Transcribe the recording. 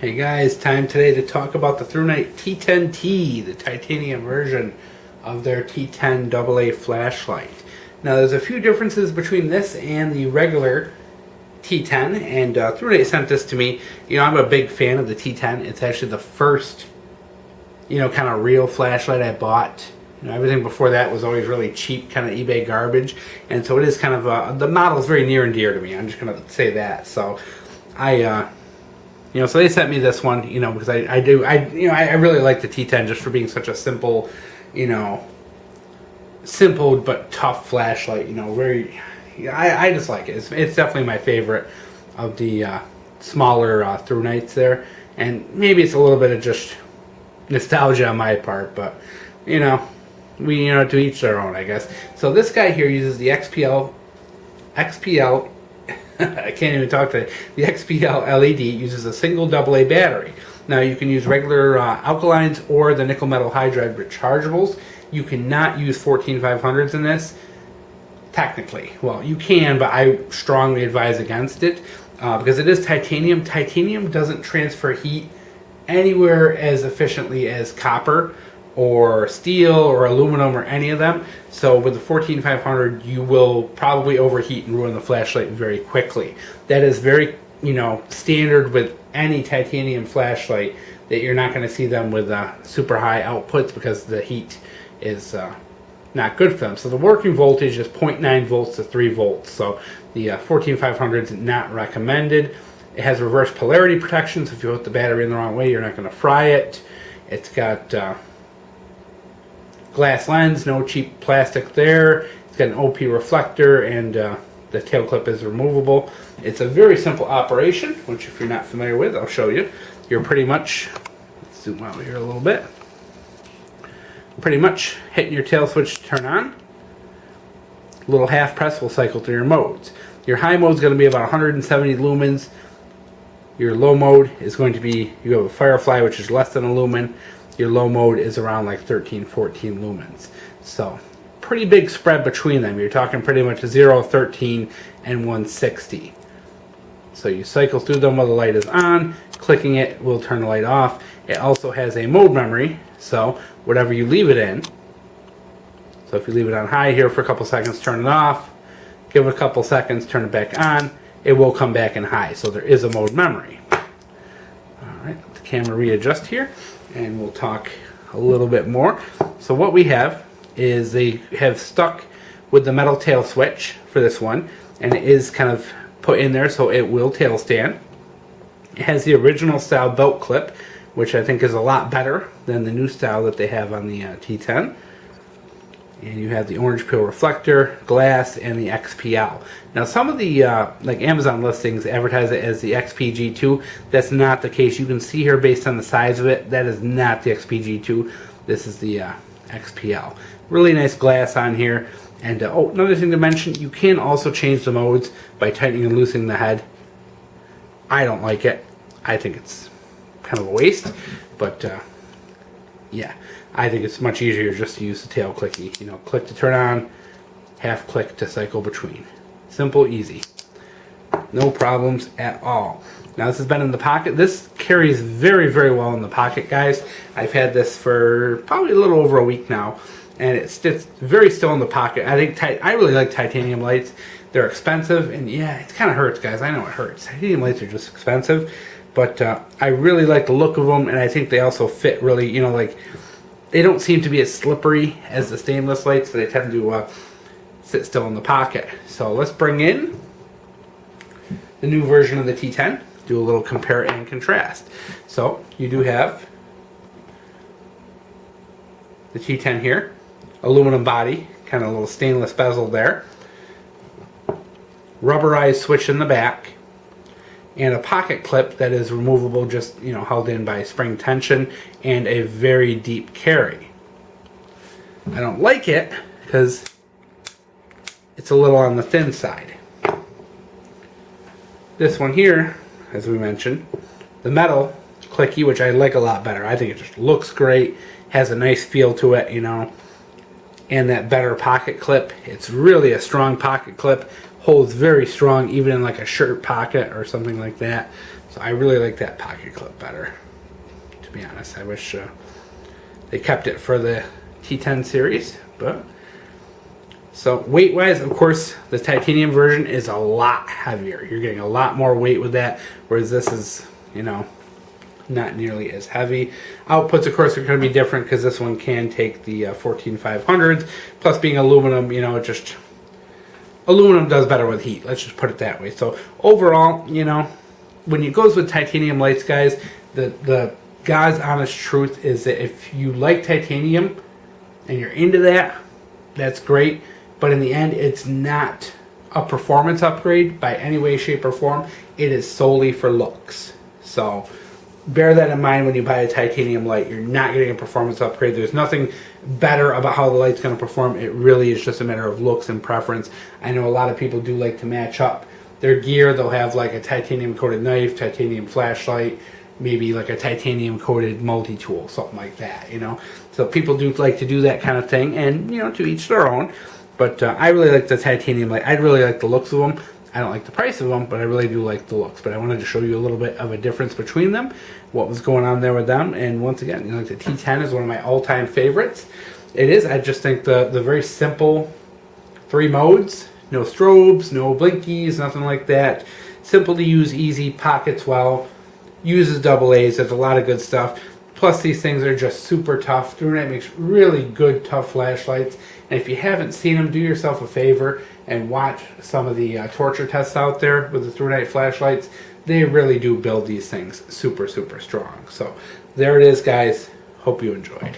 Hey guys, time today to talk about the Thrunite T10T, the titanium version of their T10 AA flashlight. Now there's a few differences between this and the regular T10, and Thrunite sent this to me. You know, I'm a big fan of the T10. It's actually the first, kind of real flashlight I bought. Everything before that was always really cheap, kind of eBay garbage, and so it is kind of, the model is very near and dear to me. I'm just going to say that. So so they sent me this one, because I really like the T10 just for being such a simple, simple but tough flashlight. I just like it. It's definitely my favorite of the smaller Thrunites there, and maybe it's a little bit of just nostalgia on my part, but to each their own, I guess. So this guy here uses the XPL. I can't even talk today. The XPL LED uses a single AA battery. Now you can use regular alkalines or the nickel metal hydride rechargeables. You cannot use 14500s in this, technically. Well, you can, but I strongly advise against it because it is titanium. Titanium doesn't transfer heat anywhere as efficiently as copper or steel or aluminum or any of them. So with the 14500, you will probably overheat and ruin the flashlight very quickly. That is very, standard with any titanium flashlight, that you're not going to see them with super high outputs because the heat is not good for them. So the working voltage is 0.9 volts to 3 volts. So the 14500 is not recommended. It has reverse polarity protection, so if you put the battery in the wrong way, you're not going to fry it. It's got glass lens, no cheap plastic there. It's got an OP reflector, and the tail clip is removable. It's a very simple operation, which if you're not familiar with, I'll show you. You're pretty much, let's zoom out here a little bit, pretty much hitting your tail switch to turn on. A little half press will cycle through your modes. Your high mode is going to be about 170 lumens. Your low mode is going to be, you have a Firefly, which is less than a lumen. Your low mode is around like 13, 14 lumens. So pretty big spread between them. You're talking pretty much 0, 13, and 160. So you cycle through them while the light is on. Clicking it will turn the light off. It also has a mode memory, so whatever you leave it in. So if you leave it on high here for a couple seconds, turn it off. Give it a couple seconds, turn it back on. It will come back in high, so there is a mode memory. Alright, let the camera readjust here, and we'll talk a little bit more. So what we have is they have stuck with the metal tail switch for this one, and it is kind of put in there so it will tail stand. It has the original style belt clip, which I think is a lot better than the new style that they have on the T10. And you have the orange peel reflector, glass, and the XPL. Now some of the like Amazon listings advertise it as the XPG2. That's not the case. You can see here based on the size of it, that is not the XPG2. This is the XPL. Really nice glass on here. And another thing to mention, you can also change the modes by tightening and loosening the head. I don't like it. I think it's kind of a waste, but yeah, I think it's much easier just to use the tail clicky. Click to turn on, half click to cycle between. Simple, easy. No problems at all. Now this has been in the pocket. This carries very, very well in the pocket, guys. I've had this for probably a little over a week now, and it's very still in the pocket. I really like titanium lights. They're expensive, and yeah, it kind of hurts, guys. I know it hurts. Titanium lights are just expensive, but I really like the look of them, and I think they also fit really, they don't seem to be as slippery as the stainless lights, so they tend to sit still in the pocket. So let's bring in the new version of the T10, do a little compare and contrast. So you do have the T10 here, aluminum body, kind of a little stainless bezel there, rubberized switch in the back, and a pocket clip that is removable, just held in by spring tension, and a very deep carry. I don't like it because it's a little on the thin side. This one here, as we mentioned, the metal clicky, which I like a lot better. I think it just looks great, has a nice feel to it, and that better pocket clip. It's really a strong pocket clip. holds very strong, even in like a shirt pocket or something like that. So I really like that pocket clip better, to be honest. I wish they kept it for the T10 series, but so weight wise, of course, the titanium version is a lot heavier. You're getting a lot more weight with that, whereas this is, you know, not nearly as heavy. Outputs, of course, are going to be different because this one can take the 14500s. Plus, being aluminum, you know, just aluminum does better with heat. Let's just put it that way. So overall, you know, when it goes with titanium lights, guys, the God's honest truth is that if you like titanium and you're into that, that's great. But in the end, it's not a performance upgrade by any way, shape, or form. It is solely for looks. So bear that in mind when you buy a titanium light. You're not getting a performance upgrade. There's nothing better about how the light's going to perform. It really is just a matter of looks and preference. I know a lot of people do like to match up their gear. They'll have like a titanium coated knife, titanium flashlight, maybe like a titanium coated multi-tool, something like that, you know. So people do like to do that kind of thing, and, you know, to each their own. But I really like the titanium light. I really like the looks of them. I don't like the price of them, but I really do like the looks. But I wanted to show you a little bit of a difference between them, what was going on there with them. And once again, you know, the T10 is one of my all-time favorites. It is. I just think the very simple 3 modes, no strobes, no blinkies, nothing like that. Simple to use, easy, pockets well, uses AA's. There's a lot of good stuff. Plus, these things are just super tough. Thrunite makes really good, tough flashlights. And if you haven't seen them, do yourself a favor and watch some of the torture tests out there with the Thrunite flashlights. They really do build these things super, super strong. So there it is, guys. Hope you enjoyed.